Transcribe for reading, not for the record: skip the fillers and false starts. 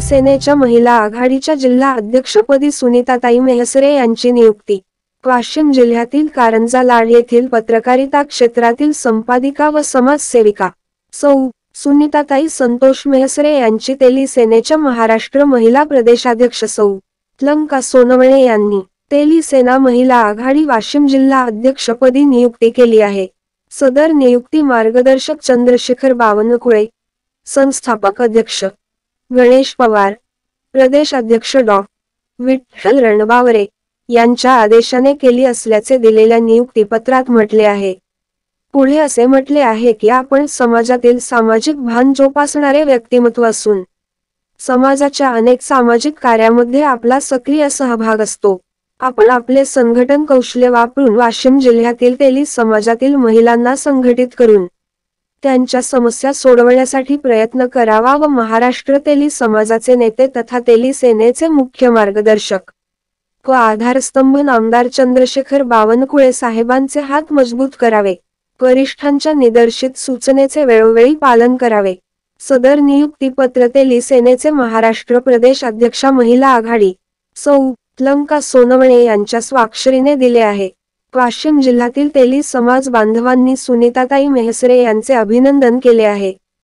सेनेच्या महिला आघाडीच्या जिल्हा अध्यक्षपदी सुनीताताई मेहसरे यांची नियुक्ती। वाशिम जिल्ह्यातील कारंजा लाड येथील पत्रकारिता क्षेत्रातील संपादिका व समाजसेविका सौ. सुनीताताई संतोष मेहसरे यांची तेली सेनेच्या महाराष्ट्र महिला प्रदेशाध्यक्ष सौ. लंका सोनवणे यांनी तेली सेना महिला आघाडी वाशिम जिल्हा अध्यक्षपदी नियुक्ती केली आहे। सदर नियुक्ती मार्गदर्शक चंद्रशेखर बावनकुळे, संस्थापक अध्यक्ष गणेश पवार, प्रदेश अध्यक्ष डॉ. विठ्ठल रणबावरे यांच्या आदेशाने केली असल्याचे दिलेल्या नियुक्तीपत्रात म्हटले आहे। पुढे असे म्हटले आहे की आपण समाजातील सामाजिक भान जोपासणारे व्यक्तिमत्व असून समाजाच्या अनेक सामाजिक कार्यामध्ये आपला सक्रिय सहभाग असतो। आपण आपले संघटन कौशल्य वापरून वाशिम जिल्ह्यातील तेली समाजातील महिलांना संघटित करून त्यांच्या समस्या सोडवण्यासाठी प्रयत्न करावा व महाराष्ट्र तेली समाजाचे नेते तथा तेली सेनेचे मुख्य मार्गदर्शक व आधारस्तंभ नामदार चंद्रशेखर बावनकुळे साहेबांचे हात मजबूत करावे, वरिष्ठांच्या निर्देशित सूचनेचे वेळोवेळी पालन करावे। सदर नियुक्तीपत्र तेली सेनेचे महाराष्ट्र प्रदेश अध्यक्षा महिला आघाडी सौ. लंका सोनवणे यांच्या स्वाक्षरीने दिले आहे। वाशिम जिल्ह्यातील तेली समाज बांधवांनी सुनीताताई मेहसरे यांचे अभिनंदन केले आहे।